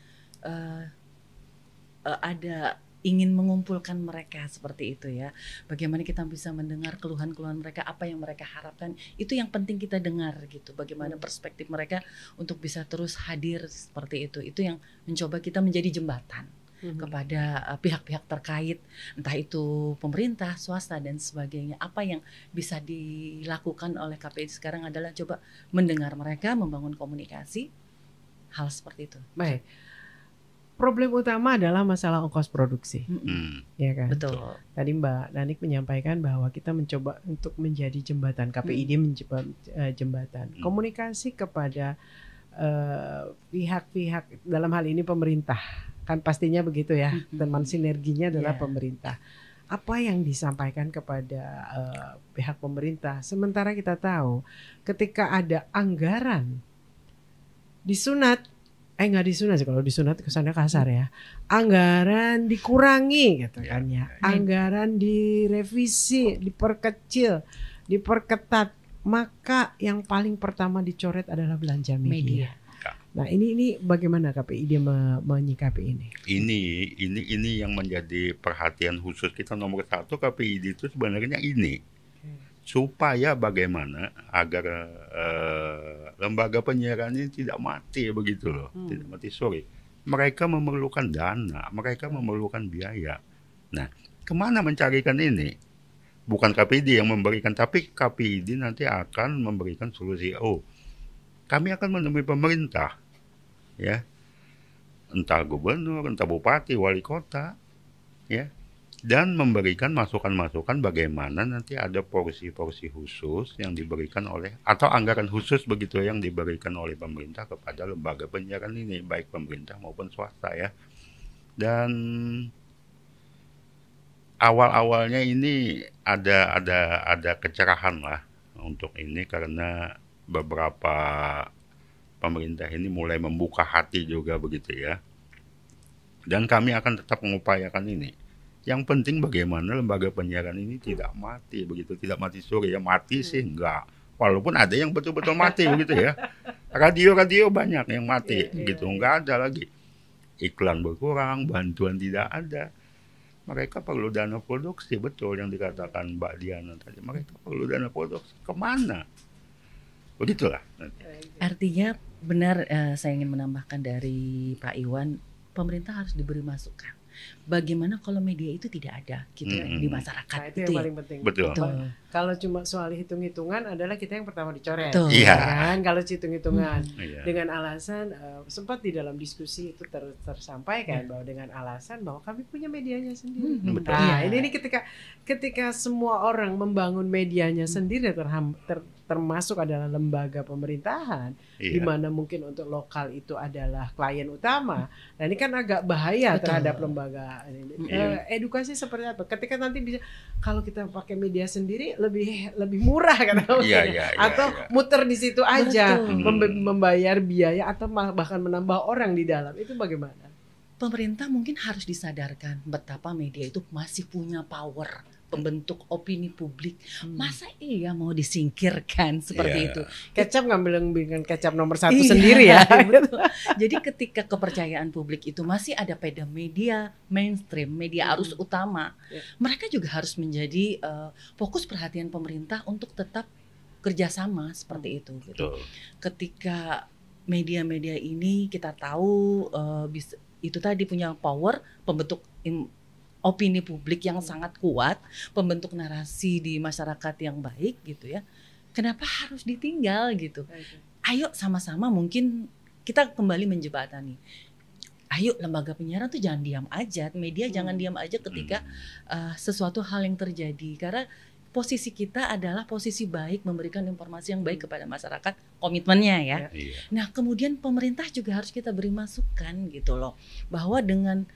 Speaker 2: ada ingin mengumpulkan mereka seperti itu ya. Bagaimana kita bisa mendengar keluhan-keluhan mereka, apa yang mereka harapkan, itu yang penting kita dengar gitu. Bagaimana perspektif mereka untuk bisa terus hadir seperti itu. Itu yang mencoba kita menjadi jembatan kepada pihak-pihak terkait, entah itu pemerintah, swasta dan sebagainya. Apa yang bisa dilakukan oleh KPID sekarang adalah coba mendengar mereka, membangun komunikasi, hal seperti itu.
Speaker 1: Baik. Problem utama adalah masalah ongkos produksi, ya kan?
Speaker 2: Betul.
Speaker 1: Tadi Mbak Nanik menyampaikan bahwa kita mencoba untuk menjadi jembatan, KPID mencoba jembatan komunikasi kepada pihak-pihak, dalam hal ini pemerintah, kan pastinya begitu ya. Teman sinerginya adalah pemerintah. Apa yang disampaikan kepada pihak pemerintah? Sementara kita tahu ketika ada anggaran disunat. Nggak disunat sih, kalau disunat kesannya kasar ya. Anggaran dikurangi gitu kan ya. Anggaran direvisi, diperkecil, diperketat. Maka yang paling pertama dicoret adalah belanja media. Nah ini bagaimana KPID menyikapi ini?
Speaker 3: Ini yang menjadi perhatian khusus kita nomor satu KPID itu sebenarnya ini. Supaya bagaimana agar lembaga penyiaran ini tidak mati begitu loh, tidak mati suri. Mereka memerlukan dana, mereka memerlukan biaya. Nah, kemana mencarikan ini? Bukan KPID yang memberikan, tapi KPID nanti akan memberikan solusi. Oh, kami akan menemui pemerintah, ya, entah gubernur, entah bupati, wali kota, ya. Dan memberikan masukan-masukan bagaimana nanti ada porsi-porsi khusus yang diberikan oleh, atau anggaran khusus begitu yang diberikan oleh pemerintah kepada lembaga penyiaran ini, baik pemerintah maupun swasta ya. Dan awal-awalnya ini ada kecerahan lah untuk ini, karena beberapa pemerintah ini mulai membuka hati juga begitu ya. Dan kami akan tetap mengupayakan ini. Yang penting bagaimana lembaga penyiaran ini tidak mati begitu, tidak mati suri ya. Mati sih enggak, walaupun ada yang betul-betul mati begitu ya. Radio banyak yang mati gitu, enggak ada lagi. Iklan berkurang, bantuan tidak ada. Mereka perlu dana produksi, betul yang dikatakan Mbak Diana tadi. Mereka perlu dana produksi, kemana? Begitulah.
Speaker 2: Artinya benar, saya ingin menambahkan dari Pak Iwan, pemerintah harus diberi masukan. Bagaimana kalau media itu tidak ada gitu di masyarakat?
Speaker 1: Nah, itu yang paling penting.
Speaker 3: Betul.
Speaker 1: Kalau cuma soal hitung-hitungan adalah kita yang pertama dicoret.
Speaker 3: Iya.
Speaker 1: Kan? Kalau hitung-hitungan dengan alasan sempat di dalam diskusi itu tersampaikan bahwa dengan alasan bahwa kami punya medianya sendiri. Nah, ini ketika semua orang membangun medianya sendiri termasuk adalah lembaga pemerintahan, di mana mungkin untuk lokal itu adalah klien utama. Nah ini kan agak bahaya terhadap lembaga. Edukasi seperti apa? Ketika nanti bisa, kalau kita pakai media sendiri lebih murah kan? Atau muter di situ aja, membayar biaya atau bahkan menambah orang di dalam, itu bagaimana?
Speaker 2: Pemerintah mungkin harus disadarkan betapa media itu masih punya power pembentuk opini publik. Masa iya mau disingkirkan seperti itu?
Speaker 1: Kecap ngambil kecap nomor 1 sendiri ya.
Speaker 2: Jadi ketika kepercayaan publik itu masih ada pada media mainstream, media arus utama, mereka juga harus menjadi fokus perhatian pemerintah untuk tetap kerjasama seperti itu. Gitu. Ketika media-media ini kita tahu itu tadi punya power pembentuk opini publik yang sangat kuat, pembentuk narasi di masyarakat yang baik gitu ya. Kenapa harus ditinggal gitu? Ayo sama-sama mungkin kita kembali menjembatani. Ayo lembaga penyiaran tuh jangan diam aja, media jangan diam aja ketika sesuatu hal yang terjadi. Karena posisi kita adalah posisi baik, memberikan informasi yang baik kepada masyarakat, komitmennya ya. Nah kemudian pemerintah juga harus kita beri masukan gitu loh, bahwa dengan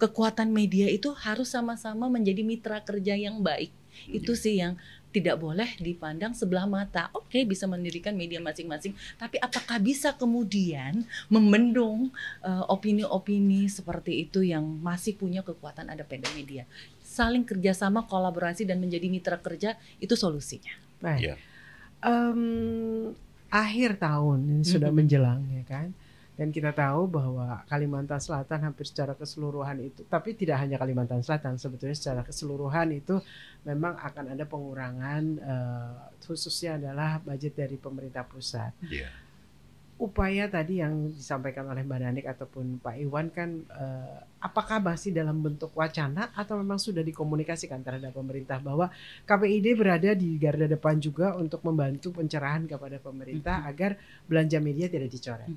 Speaker 2: kekuatan media itu harus sama-sama menjadi mitra kerja yang baik. Itu sih yang tidak boleh dipandang sebelah mata. Oke, bisa mendirikan media masing-masing, tapi apakah bisa kemudian membendung opini-opini seperti itu yang masih punya kekuatan ada pada media? Saling kerjasama, kolaborasi dan menjadi mitra kerja itu solusinya.
Speaker 1: Baik. Akhir tahun ini sudah menjelang ya kan? Dan kita tahu bahwa Kalimantan Selatan hampir secara keseluruhan itu, tapi tidak hanya Kalimantan Selatan, sebetulnya secara keseluruhan itu memang akan ada pengurangan, khususnya adalah budget dari pemerintah pusat. Upaya tadi yang disampaikan oleh Mbak Nanik ataupun Pak Iwan kan, apakah masih dalam bentuk wacana atau memang sudah dikomunikasikan terhadap pemerintah bahwa KPID berada di garda depan juga untuk membantu pencerahan kepada pemerintah agar belanja media tidak dicoret?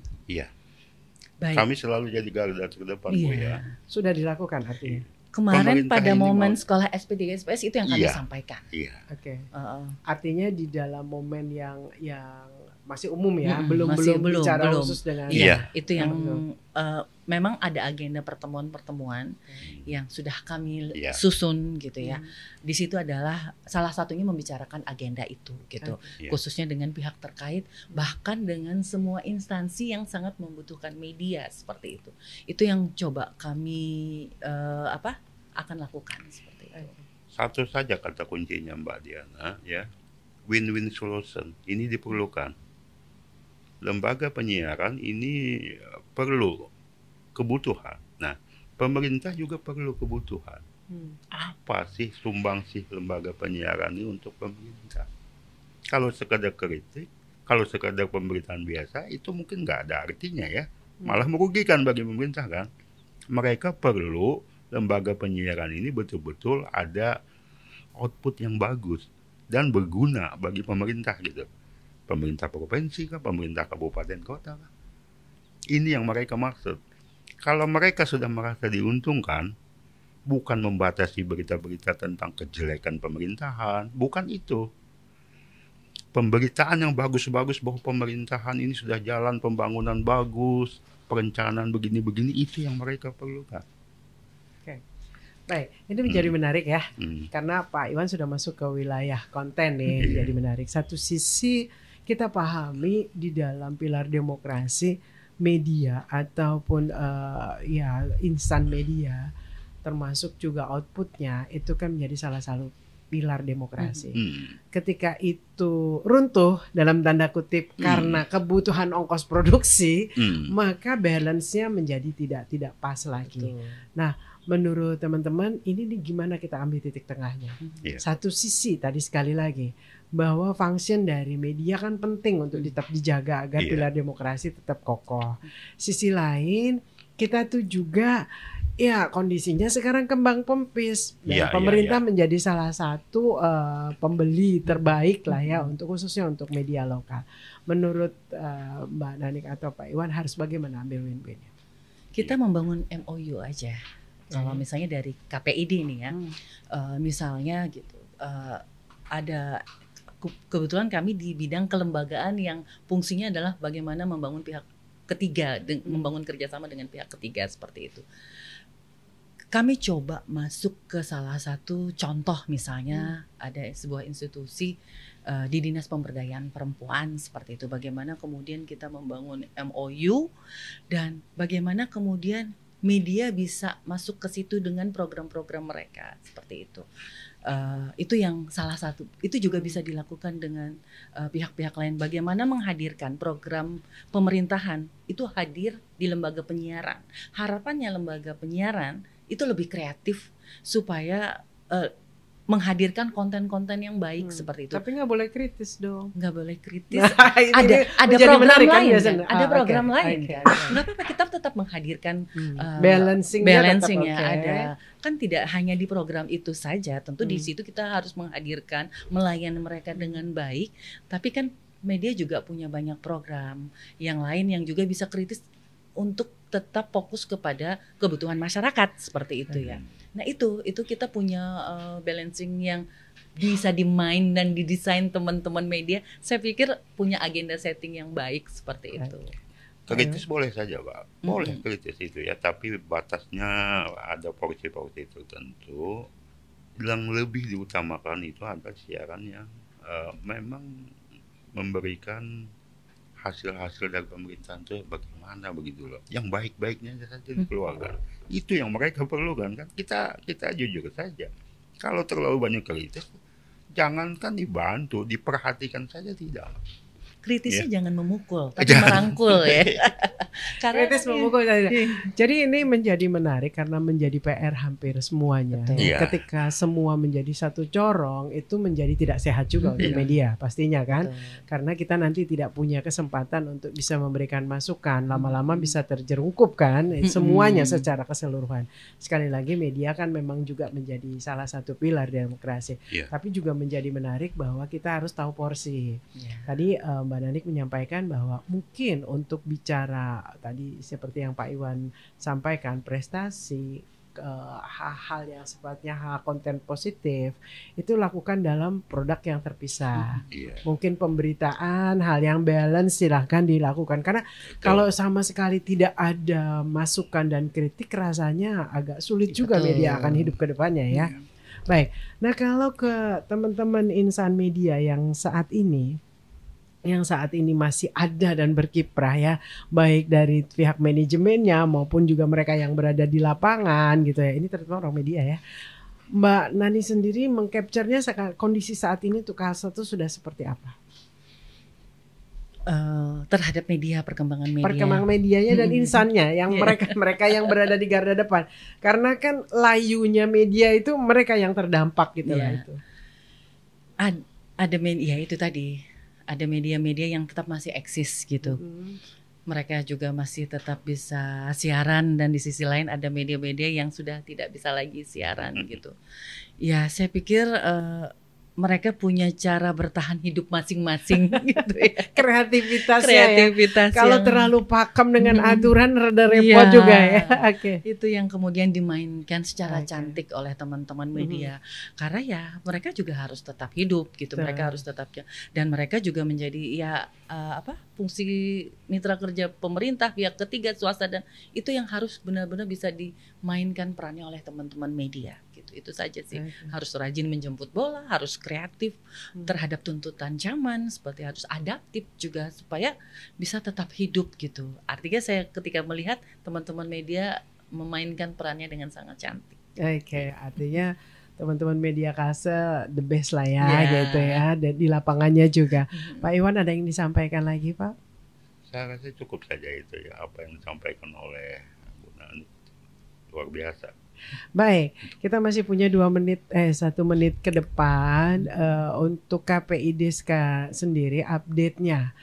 Speaker 2: Baik.
Speaker 3: Kami selalu jadi garda terdepan, Bu ya.
Speaker 1: Sudah dilakukan artinya.
Speaker 2: Kemarin pada momen sekolah SP3 SPS itu yang kami sampaikan. Artinya di dalam momen yang masih umum ya, belum bicara khusus dengan itu yang memang ada agenda pertemuan-pertemuan yang sudah kami susun gitu ya. Di situ adalah salah satunya membicarakan agenda itu gitu, khususnya dengan pihak terkait, bahkan dengan semua instansi yang sangat membutuhkan media seperti itu. Itu yang coba kami akan lakukan seperti itu.
Speaker 3: Satu saja kata kuncinya Mbak Diana ya, win-win solution ini diperlukan. Lembaga penyiaran ini perlu kebutuhan. Nah, pemerintah juga perlu kebutuhan. Apa sih sumbangsih lembaga penyiaran ini untuk pemerintah? Kalau sekadar kritik, kalau sekadar pemberitaan biasa, itu mungkin nggak ada artinya ya. Malah merugikan bagi pemerintah kan. Mereka perlu lembaga penyiaran ini betul-betul ada output yang bagus dan berguna bagi pemerintah gitu. Pemerintah provinsi kah, pemerintah kabupaten kota kah? Ini yang mereka maksud. Kalau mereka sudah merasa diuntungkan, bukan membatasi berita-berita tentang kejelekan pemerintahan, bukan itu. Pemberitaan yang bagus-bagus bahwa pemerintahan ini sudah jalan, pembangunan bagus, perencanaan begini-begini, itu yang mereka perlukan.
Speaker 1: Baik, ini menjadi menarik ya, karena Pak Iwan sudah masuk ke wilayah konten nih, jadi menarik. Satu sisi kita pahami di dalam pilar demokrasi media ataupun insan media, termasuk juga outputnya itu kan menjadi salah satu pilar demokrasi. Ketika itu runtuh dalam tanda kutip karena kebutuhan ongkos produksi, maka balance-nya menjadi tidak pas lagi. Nah, menurut teman-teman ini gimana kita ambil titik tengahnya? Satu sisi tadi sekali lagi bahwa function dari media kan penting untuk tetap dijaga agar pilar demokrasi tetap kokoh. Sisi lain kita tuh juga kondisinya sekarang kembang kempis dan pemerintah menjadi salah satu pembeli terbaik lah ya untuk khususnya untuk media lokal. Menurut Mbak Nanik atau Pak Iwan harus bagaimana ambil win-winnya?
Speaker 2: Kita membangun MOU aja. Kalau misalnya dari KPID nih ya, misalnya gitu ada kebetulan kami di bidang kelembagaan yang fungsinya adalah bagaimana membangun pihak ketiga, membangun kerjasama dengan pihak ketiga seperti itu. Kami coba masuk ke salah satu contoh, misalnya ada sebuah institusi di Dinas Pemberdayaan Perempuan seperti itu. Bagaimana kemudian kita membangun MOU dan bagaimana kemudian media bisa masuk ke situ dengan program-program mereka seperti itu. Itu yang salah satu. Itu juga bisa dilakukan dengan pihak-pihak lain. Bagaimana menghadirkan program pemerintahan itu hadir di lembaga penyiaran. Harapannya lembaga penyiaran itu lebih kreatif supaya menghadirkan konten-konten yang baik seperti itu.
Speaker 1: Tapi nggak boleh kritis dong.
Speaker 2: Nggak boleh kritis.
Speaker 1: Nah,
Speaker 2: ada program lain kan? Ada program lain kan. Nggak apa-apa, kita tetap menghadirkan balancing ya. Ada kan tidak hanya di program itu saja. Tentu di situ kita harus menghadirkan, melayani mereka dengan baik. Tapi kan media juga punya banyak program yang lain yang juga bisa kritis untuk tetap fokus kepada kebutuhan masyarakat seperti itu ya. Nah itu kita punya balancing yang bisa dimain dan didesain teman-teman media. Saya pikir punya agenda setting yang baik seperti itu.
Speaker 3: Kritis boleh saja Pak, boleh kritis itu ya, tapi batasnya ada porsi-porsi tertentu. Yang lebih diutamakan itu adalah siaran yang memang memberikan hasil-hasil dari pemerintahan itu bagaimana begitu loh. Yang baik-baiknya saja dikeluarkan. Itu yang mereka perlukan kan. Kita jujur saja. Kalau terlalu banyak kritis, jangankan dibantu, diperhatikan saja tidak.
Speaker 2: Kritisnya jangan memukul, tapi merangkul ya.
Speaker 1: Kritis memukul. Jadi ini menjadi menarik karena menjadi PR hampir semuanya. Ketika semua menjadi satu corong, itu menjadi tidak sehat juga untuk media pastinya kan. Karena kita nanti tidak punya kesempatan untuk bisa memberikan masukan, lama-lama bisa terjerungkup kan semuanya secara keseluruhan. Sekali lagi media kan memang juga menjadi salah satu pilar demokrasi. Tapi juga menjadi menarik bahwa kita harus tahu porsi. Tadi Mbak Nanik menyampaikan bahwa mungkin untuk bicara tadi seperti yang Pak Iwan sampaikan, prestasi, hal-hal yang sifatnya hal konten positif itu lakukan dalam produk yang terpisah. Mungkin pemberitaan, hal yang balance silahkan dilakukan karena kalau sama sekali tidak ada masukan dan kritik rasanya agak sulit juga media akan hidup ke depannya ya. Baik, nah kalau ke teman-teman insan media yang saat ini masih ada dan berkiprah ya, baik dari pihak manajemennya maupun juga mereka yang berada di lapangan gitu ya. Ini terutama orang media ya. Mbak Nani sendiri mengcapture-nya kondisi saat ini untuk hal itu sudah seperti apa?
Speaker 2: Terhadap media, perkembangan
Speaker 1: medianya dan insannya yang mereka yang berada di garda depan. Karena kan layunya media itu mereka yang terdampak gitu lah itu.
Speaker 2: Ada media itu tadi. Ada media-media yang tetap masih eksis gitu. Mereka juga masih tetap bisa siaran dan di sisi lain ada media-media yang sudah tidak bisa lagi siaran gitu. Ya saya pikir mereka punya cara bertahan hidup masing-masing gitu ya.
Speaker 1: Kreativitasnya ya. Kalau terlalu pakem dengan aturan rada repot juga ya.
Speaker 2: Itu yang kemudian dimainkan secara cantik oleh teman-teman media. Karena ya mereka juga harus tetap hidup gitu. Mereka harus tetap, dan mereka juga menjadi fungsi mitra kerja pemerintah, pihak ketiga, swasta, dan itu yang harus benar-benar bisa dimainkan perannya oleh teman-teman media gitu. Itu saja sih. Harus rajin menjemput bola, harus kreatif terhadap tuntutan zaman, seperti harus adaptif juga supaya bisa tetap hidup gitu. Artinya saya ketika melihat teman-teman media memainkan perannya dengan sangat cantik.
Speaker 1: Artinya teman-teman media Kase the best lah ya gitu ya, dan di lapangannya juga. Pak Iwan ada yang disampaikan lagi Pak?
Speaker 3: Saya rasa cukup saja itu ya, apa yang disampaikan oleh Bu Nani, luar biasa.
Speaker 1: Baik, kita masih punya 1 menit ke depan untuk KPID sendiri update-nya.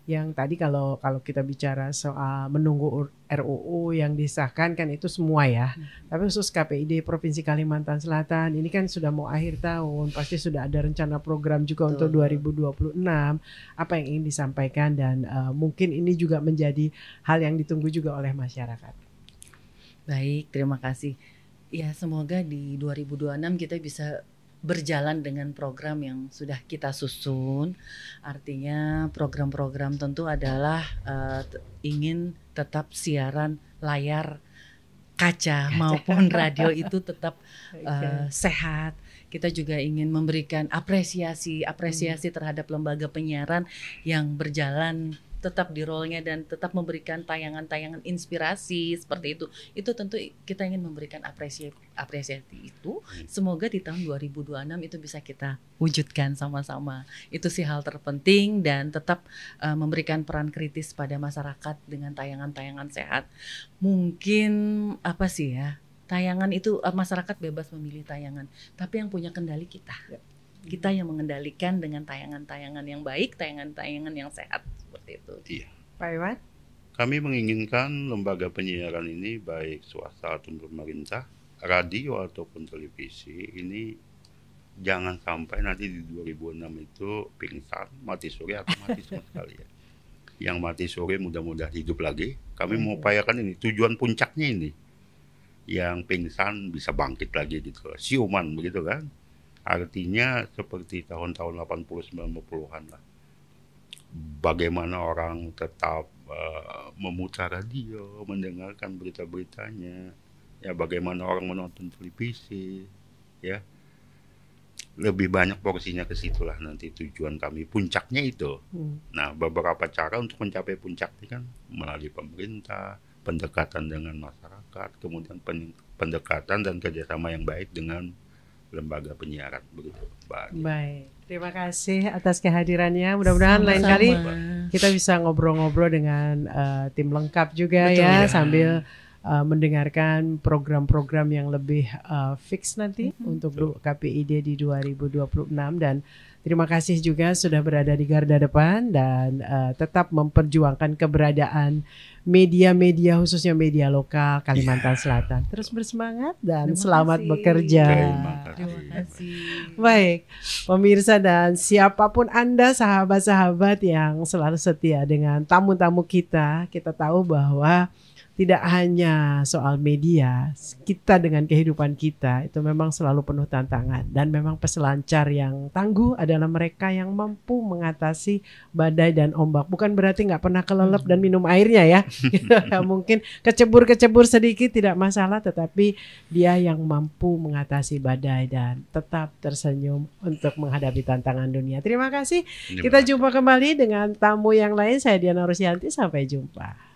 Speaker 1: Yang tadi kalau kita bicara soal menunggu RUU yang disahkan kan itu semua ya. Tapi khusus KPID Provinsi Kalimantan Selatan ini kan sudah mau akhir tahun, pasti sudah ada rencana program juga untuk 2026. Apa yang ingin disampaikan dan mungkin ini juga menjadi hal yang ditunggu juga oleh masyarakat.
Speaker 2: Baik, terima kasih. Ya semoga di 2026 kita bisa berjalan dengan program yang sudah kita susun. Artinya program-program tentu adalah ingin tetap siaran layar kaca maupun radio itu tetap sehat. Kita juga ingin memberikan apresiasi terhadap lembaga penyiaran yang berjalan tetap di role-nya dan tetap memberikan tayangan-tayangan inspirasi seperti itu. Itu tentu kita ingin memberikan apresiasi itu. Semoga di tahun 2026 itu bisa kita wujudkan sama-sama. Itu sih hal terpenting dan tetap memberikan peran kritis pada masyarakat dengan tayangan-tayangan sehat. Mungkin apa sih ya? Tayangan itu masyarakat bebas memilih tayangan, tapi yang punya kendali kita. Kita yang mengendalikan dengan tayangan-tayangan yang baik, tayangan-tayangan yang sehat seperti itu.
Speaker 3: Iya.
Speaker 1: Pak Iwan?
Speaker 3: Kami menginginkan lembaga penyiaran ini baik swasta atau pemerintah, radio ataupun televisi ini jangan sampai nanti di 2006 itu pingsan, mati suri atau mati sama sekali ya. Yang mati suri mudah-mudahan hidup lagi. Kami mengupayakan ini, tujuan puncaknya ini. Yang pingsan bisa bangkit lagi gitu, siuman begitu kan. Artinya seperti tahun-tahun 80-90-an lah. Bagaimana orang tetap memutar radio, mendengarkan berita-beritanya. Ya bagaimana orang menonton televisi, ya. Lebih banyak porsinya ke situlah nanti tujuan kami. Puncaknya itu. Nah, beberapa cara untuk mencapai puncak ini kan melalui pemerintah, pendekatan dengan masyarakat, kemudian pendekatan dan kerjasama yang baik dengan lembaga penyiaran begitu.
Speaker 1: Baik, terima kasih atas kehadirannya. Mudah-mudahan lain kali kita bisa ngobrol-ngobrol dengan tim lengkap juga. Betul, ya sambil mendengarkan program-program yang lebih fix nanti untuk KPID di 2026. Dan terima kasih juga sudah berada di garda depan dan tetap memperjuangkan keberadaan media-media khususnya media lokal Kalimantan Selatan. Terus bersemangat dan selamat bekerja.
Speaker 3: Terima kasih.
Speaker 1: Baik, pemirsa dan siapapun Anda sahabat-sahabat yang selalu setia dengan tamu-tamu kita tahu bahwa tidak hanya soal media, kita dengan kehidupan kita itu memang selalu penuh tantangan. Dan memang peselancar yang tangguh adalah mereka yang mampu mengatasi badai dan ombak. Bukan berarti nggak pernah kelelep dan minum airnya ya. Mungkin kecebur-kecebur sedikit tidak masalah, tetapi dia yang mampu mengatasi badai dan tetap tersenyum untuk menghadapi tantangan dunia. Terima kasih. Kita jumpa kembali dengan tamu yang lain. Saya Diana Rusyanti, sampai jumpa.